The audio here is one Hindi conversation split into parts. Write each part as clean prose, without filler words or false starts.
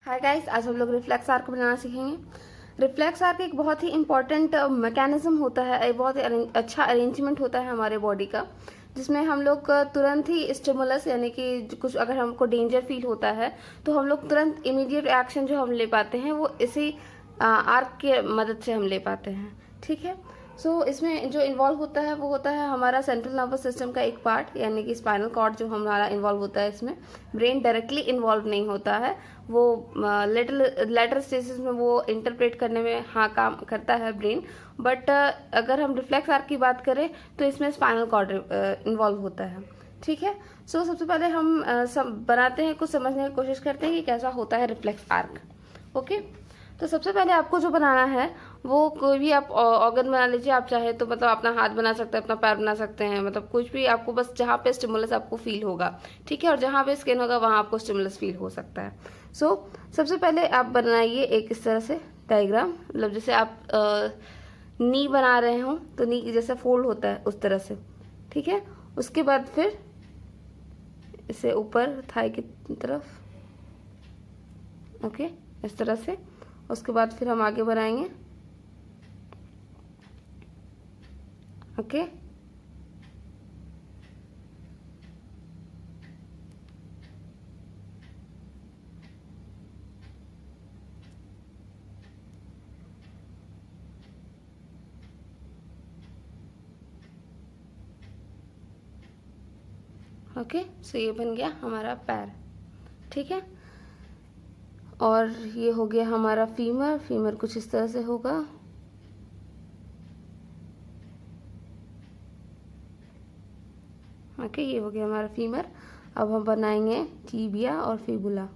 हाय गाइस, आज हम लोग रिफ्लेक्स आर्क बनाना सीखेंगे। रिफ्लेक्स आर्क एक बहुत ही इंपॉर्टेंट मैकेनिज्म होता है, एक बहुत ही अच्छा अरेंजमेंट होता है हमारे बॉडी का, जिसमें हम लोग तुरंत ही स्टिमुलस यानी कि कुछ अगर हमको डेंजर फील होता है तो हम लोग तुरंत इमीडिएट एक्शन जो हम ले पाते हैं वो इसी आर्क के मदद से हम ले पाते हैं। ठीक है। इसमें जो इन्वॉल्व होता है वो होता है हमारा सेंट्रल नर्वस सिस्टम का एक पार्ट, यानी कि स्पाइनल कॉर्ड जो हमारा इन्वॉल्व होता है। इसमें ब्रेन डायरेक्टली इन्वॉल्व नहीं होता है, वो लेटर स्टेजेस में वो इंटरप्रेट करने में काम करता है ब्रेन। बट अगर हम रिफ्लेक्स आर्क की बात करें तो इसमें स्पाइनल कॉर्ड इन्वॉल्व होता है। ठीक है। सबसे पहले हम सब बनाते हैं, कुछ समझने की कोशिश करते हैं कि कैसा होता है रिफ्लेक्स आर्क। ओके। तो सबसे पहले आपको जो बनाना है वो कोई भी आप ऑर्गन बना लीजिए। आप चाहे तो मतलब अपना हाथ बना सकते हैं, अपना पैर बना सकते हैं, मतलब कुछ भी आपको, बस जहाँ पे स्टिमुलस आपको फील होगा। ठीक है। और जहाँ पे स्किन होगा वहाँ आपको स्टिमुलस फील हो सकता है। सबसे पहले आप बनाइए एक इस तरह से डायग्राम, मतलब जैसे आप नी बना रहे हो तो नी जैसे फोल्ड होता है उस तरह से। ठीक है। उसके बाद फिर इसे ऊपर थाई की तरफ, ओके, इस तरह से। उसके बाद फिर हम आगे बढ़ाएंगे। ओके। ओके। ये बन गया हमारा पैर। ठीक है। और ये हो गया हमारा फीमर। फीमर कुछ इस तरह से होगा। ओके, ये हो गया हमारा फीमर। अब हम बनाएंगे टीबिया और फिबुला।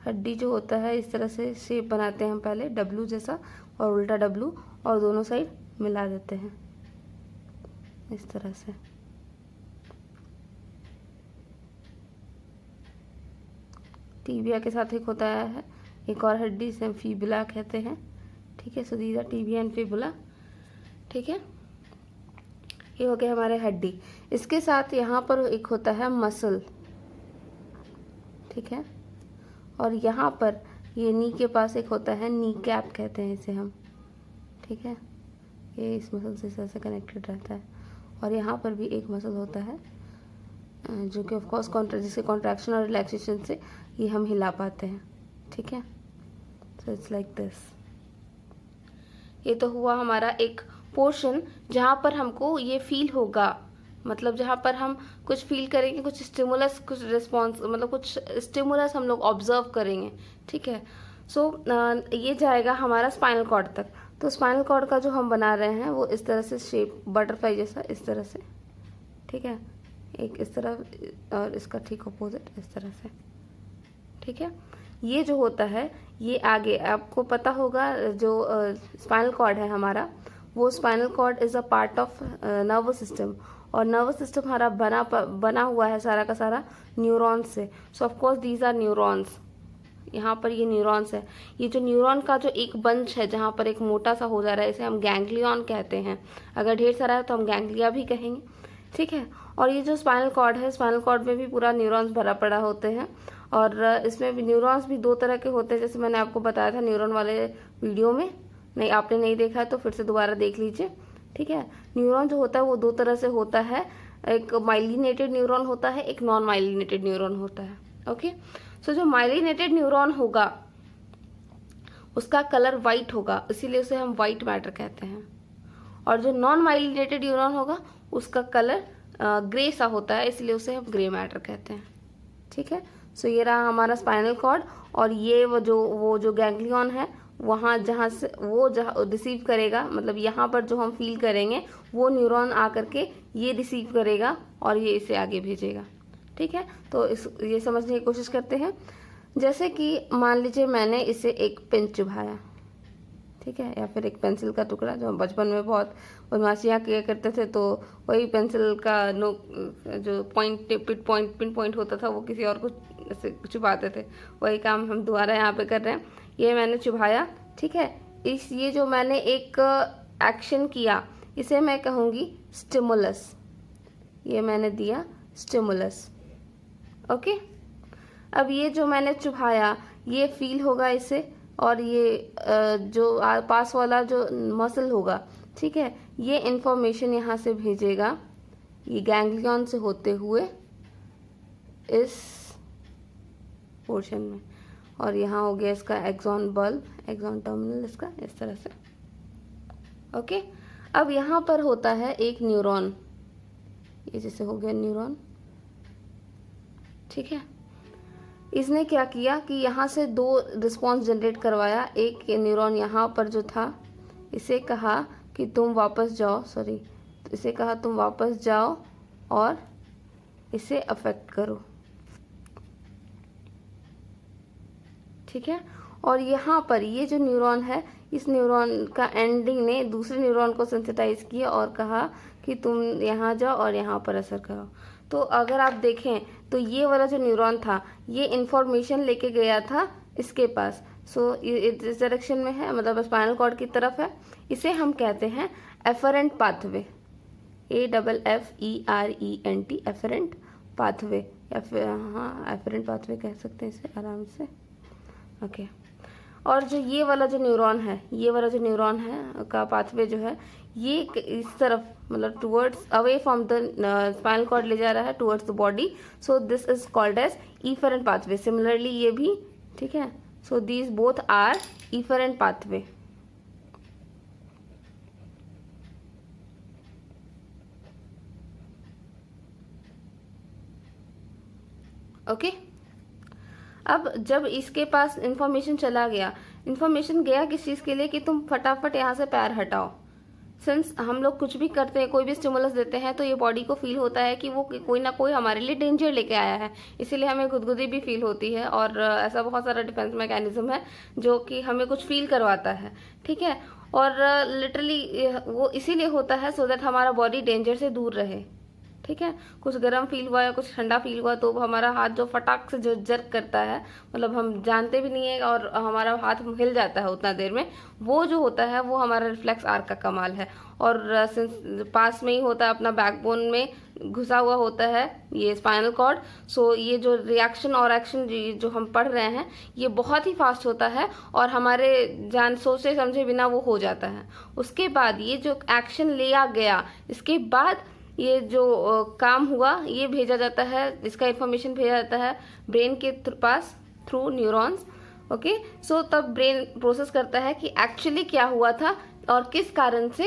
हड्डी जो होता है इस तरह से शेप बनाते हैं हम पहले, डब्लू जैसा और उल्टा डब्लू, और दोनों साइड मिला देते हैं इस तरह से। टीबिया के साथ एक होता है एक और हड्डी, जिसे हम फिबुला कहते हैं। ठीक है। These are tibia and fibula. ठीक है। ये हो गया हमारे हड्डी। इसके साथ यहाँ पर एक होता है मसल। ठीक है। और यहाँ पर ये नी के पास एक होता है नी कैप कहते हैं इसे हम। ठीक है। ये इस मसल से इस से कनेक्टेड रहता है। और यहाँ पर भी एक मसल होता है जो कि ऑफकोर्स जिसके कॉन्ट्रैक्शन और रिलैक्सेशन से ये हम हिला पाते हैं। ठीक है। It's like this. ये तो हुआ हमारा एक पोर्शन जहाँ पर हमको ये फील होगा, मतलब जहाँ पर हम कुछ फील करेंगे, कुछ स्टिमुलस, कुछ रिस्पॉन्स, मतलब कुछ स्टिमुलस हम लोग ऑब्जर्व करेंगे। ठीक है। ये जाएगा हमारा स्पाइनल कॉर्ड तक। तो स्पाइनल कॉर्ड का जो हम बना रहे हैं वो इस तरह से शेप, बटरफ्लाई जैसा, इस तरह से। ठीक है। एक इस तरह और इसका ठीक अपोजिट इस तरह से। ठीक है। ये जो होता है ये आगे आपको पता होगा, जो स्पाइनल कॉर्ड है हमारा, वो spinal cord is a part of nervous system. और नर्वस सिस्टम हमारा बना हुआ है सारा का सारा न्यूरॉन्स से। So of course these are neurons. यहाँ पर ये न्यूरॉन्स है। ये जो न्यूरॉन का जो एक बंच है जहाँ पर एक मोटा सा हो जा रहा है, इसे हम गैंग्लियन कहते हैं। अगर ढेर सारा है तो हम गैंग्लिया भी कहेंगे। ठीक है। और ये जो स्पाइनल कॉर्ड है, स्पाइनल कॉर्ड में भी पूरा न्यूरॉन्स भरा पड़ा होते हैं। और इसमें भी न्यूरॉन्स भी दो तरह के होते हैं, जैसे मैंने आपको बताया था न्यूरॉन वाले वीडियो में। नहीं, आपने नहीं देखा है तो फिर से दोबारा देख लीजिए। ठीक है। न्यूरॉन जो होता है वो दो तरह से होता है, एक माइलिनेटेड न्यूरॉन होता है, एक नॉन माइलिनेटेड न्यूरॉन होता है। ओके। जो माइलिनेटेड न्यूरॉन होगा उसका कलर वाइट होगा, इसीलिए उसे हम वाइट मैटर कहते हैं। और जो नॉन माइलिनेटेड न्यूरॉन होगा उसका कलर ग्रे सा होता है, इसलिए उसे हम ग्रे मैटर कहते हैं। ठीक है। ये रहा हमारा स्पाइनल कॉर्ड। और ये वो जो गैंग्लियन है, वहाँ जहाँ से वो जहाँ रिसीव करेगा, मतलब यहाँ पर जो हम फील करेंगे वो न्यूरॉन आकर के ये रिसीव करेगा और ये इसे आगे भेजेगा। ठीक है। ये समझने की कोशिश करते हैं। जैसे कि मान लीजिए मैंने इसे एक पेन चुभाया, ठीक है, या फिर एक पेंसिल का टुकड़ा, जो हम बचपन में बहुत बदमाशियाँ किया करते थे, तो वही पेंसिल का जो पिन पॉइंट होता था वो किसी और को ऐसे चुभाते थे, वही काम हम दोबारा यहाँ पे कर रहे हैं। ये मैंने चुभाया। ठीक है। ये जो मैंने एक एक्शन किया इसे मैं कहूँगी स्टिमुलस। ये मैंने दिया स्टिमुलस। ओके। अब ये जो मैंने चुभाया ये फील होगा इसे, और ये जो पास वाला जो मसल होगा, ठीक है, ये इंफॉर्मेशन यहाँ से भेजेगा ये गैंग्लियन से होते हुए इस पोर्शन में, और यहाँ हो गया इसका एक्सॉन बल्ब, एक्सॉन टर्मिनल इसका इस तरह से। ओके, अब यहाँ पर होता है एक न्यूरॉन, ये जैसे हो गया न्यूरॉन, ठीक है। इसने क्या किया कि यहाँ से दो रिस्पॉन्स जनरेट करवाया। एक न्यूरॉन यहाँ पर जो था, इसे कहा कि तुम वापस जाओ, इसे कहा तुम वापस जाओ और इसे अफेक्ट करो, ठीक है। और यहाँ पर ये जो न्यूरॉन है, इस न्यूरॉन का एंडिंग ने दूसरे न्यूरॉन को सेंसिटाइज किया और कहा कि तुम यहाँ जाओ और यहाँ पर असर करो। तो अगर आप देखें तो ये वाला जो न्यूरॉन था, ये इंफॉर्मेशन लेके गया था इसके पास, सो इस डायरेक्शन में है, मतलब स्पाइनल कॉर्ड की तरफ है। इसे हम कहते हैं afferent pathway, AFFERENT, afferent pathway, या फिर हाँ एफरेंट पाथवे कह सकते हैं इसे आराम से। ओके, और जो ये वाला जो न्यूरॉन है, ये वाला जो न्यूरॉन है का पाथवे जो है, ये इस तरफ मतलब towards away from the spinal cord ले जा रहा है towards the body, so this is called as efferent pathway. Similarly ये भी, ठीक है, so these both are efferent pathway. Okay, अब जब इसके पास इंफॉर्मेशन चला गया, इंफॉर्मेशन गया किस चीज़ के लिए कि तुम फटाफट यहाँ से पैर हटाओ। सिंस हम लोग कुछ भी करते हैं, कोई भी स्टिमुलस देते हैं, तो ये बॉडी को फील होता है कि वो कोई ना कोई हमारे लिए डेंजर लेके आया है, इसीलिए हमें गुदगुदी भी फील होती है। और ऐसा बहुत सारा डिफेंस मैकेनिज्म है जो कि हमें कुछ फील करवाता है, ठीक है। और लिटरली वो इसीलिए होता है सो दैट हमारा बॉडी डेंजर से दूर रहे, ठीक है। कुछ गर्म फील हुआ या कुछ ठंडा फील हुआ तो हमारा हाथ जो फटाक से जो जर्क करता है, मतलब हम जानते भी नहीं है और हमारा हाथ हिल जाता है उतना देर में, वो जो होता है वो हमारा रिफ्लेक्स आर्क का कमाल है। और पास में ही होता है, अपना बैकबोन में घुसा हुआ होता है ये स्पाइनल कॉर्ड, सो ये जो रिएक्शन और एक्शन जो हम पढ़ रहे हैं ये बहुत ही फास्ट होता है और हमारे जान सोचे समझे बिना वो हो जाता है। उसके बाद ये जो एक्शन लिया गया, इसके बाद ये जो काम हुआ ये भेजा जाता है, इसका इंफॉर्मेशन भेजा जाता है ब्रेन के पास थ्रू न्यूरॉन्स। ओके, सो तब ब्रेन प्रोसेस करता है कि एक्चुअली क्या हुआ था और किस कारण से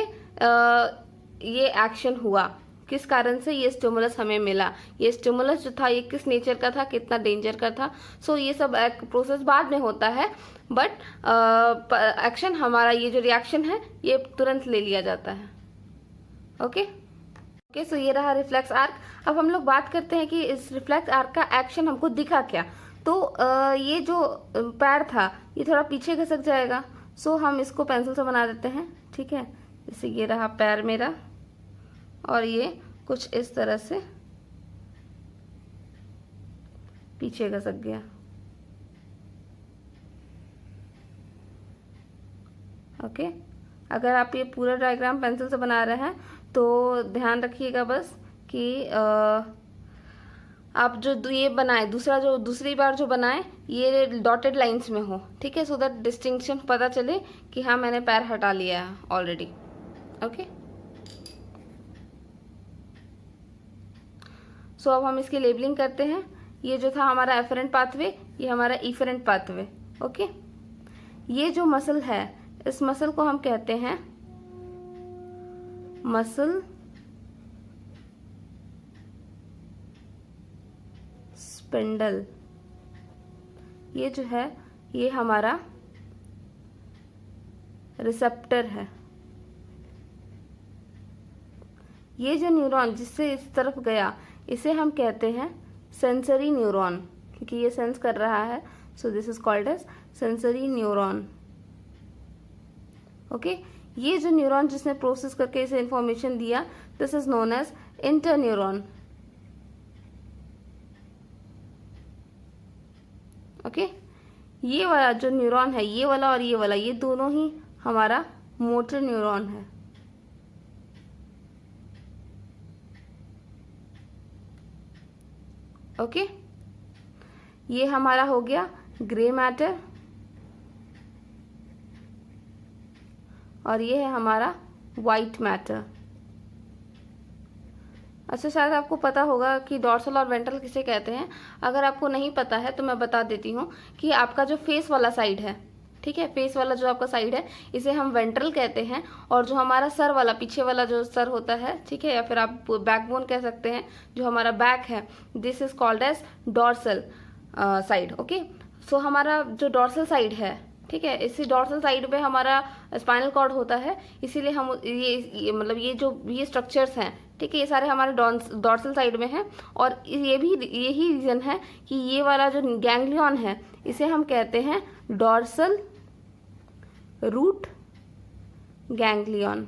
ये एक्शन हुआ, किस कारण से ये स्टिमुलस हमें मिला, ये स्टिमुलस जो था ये किस नेचर का था, कितना डेंजर का था। सो ये सब प्रोसेस बाद में होता है, बट एक्शन हमारा ये जो रिएक्शन है ये तुरंत ले लिया जाता है। ओके, सो ये रहा रिफ्लेक्स आर्क। अब हम लोग बात करते हैं कि इस रिफ्लेक्स आर्क का एक्शन हमको दिखा क्या। तो ये जो पैर था ये थोड़ा पीछे खिसक जाएगा, सो हम इसको पेंसिल से बना देते हैं, ठीक है। जैसे ये रहा पैर मेरा और ये कुछ इस तरह से पीछे खिसक गया। ओके, अगर आप ये पूरा डायग्राम पेंसिल से बना रहे हैं तो ध्यान रखिएगा बस कि आप जो ये बनाए दूसरी बार जो बनाए ये डॉटेड लाइंस में हो, ठीक है, सो दैट डिस्टिंक्शन पता चले कि हाँ मैंने पैर हटा लिया है ऑलरेडी। ओके, सो अब हम इसकी लेबलिंग करते हैं। ये जो था हमारा एफरेंट पाथवे, ये हमारा इफरेंट पाथवे। ओके, ये जो मसल है इस मसल को हम कहते हैं मसल स्पिंडल। ये जो है ये हमारा रिसेप्टर है। ये जो न्यूरॉन जिससे इस तरफ गया इसे हम कहते हैं सेंसरी न्यूरॉन, क्योंकि ये सेंस कर रहा है, so this is called as sensory neuron. Okay, ये जो न्यूरॉन जिसने प्रोसेस करके इसे इंफॉर्मेशन दिया, this is known as interneuron. Okay, ये वाला जो न्यूरॉन है, ये वाला और ये वाला, ये दोनों ही हमारा मोटर न्यूरॉन है। ओके, ये हमारा हो गया ग्रे मैटर और ये है हमारा वाइट मैटर। अच्छा, शायद आपको पता होगा कि डॉर्सल और वेंट्रल किसे कहते हैं। अगर आपको नहीं पता है तो मैं बता देती हूँ कि आपका जो फेस वाला साइड है, ठीक है, फेस वाला जो आपका साइड है इसे हम वेंट्रल कहते हैं, और जो हमारा सर वाला, पीछे वाला जो सर होता है, ठीक है, या फिर आप बैकबोन कह सकते हैं, जो हमारा बैक है, this is called as dorsal side. Okay, so हमारा जो डॉर्सल साइड है, ठीक है, इसी डॉर्सल साइड पे हमारा स्पाइनल कॉर्ड होता है, इसीलिए हम ये मतलब ये स्ट्रक्चर्स हैं, ठीक है, ये सारे हमारे डॉर्सल साइड में हैं। और यही रीजन है कि ये वाला जो गैंग्लियन है इसे हम कहते हैं dorsal root ganglion.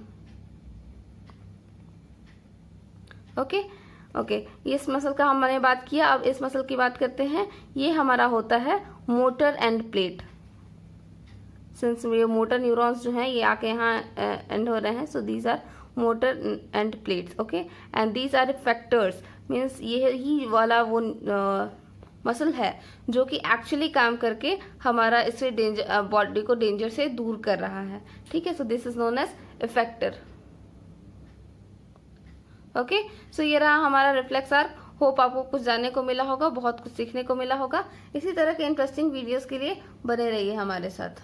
Okay okay, इस मसल का हमने बात किया। अब इस मसल की बात करते हैं। ये हमारा होता है मोटर एंड प्लेट। सिंस ये मोटर न्यूरॉन्स जो हैं ये आके यहाँ एंड हो रहे हैं, so these are motor end plates. Okay, and these are effectors, means ये ही वाला वो मसल है जो कि एक्चुअली काम करके हमारा इससे बॉडी को डेंजर से दूर कर रहा है, ठीक है। So this is known as effector. Okay, so ये रहा हमारा रिफ्लेक्स आर्क। होप आपको कुछ जानने को मिला होगा, बहुत कुछ सीखने को मिला होगा। इसी तरह के इंटरेस्टिंग वीडियोस के लिए बने रहिए हमारे साथ।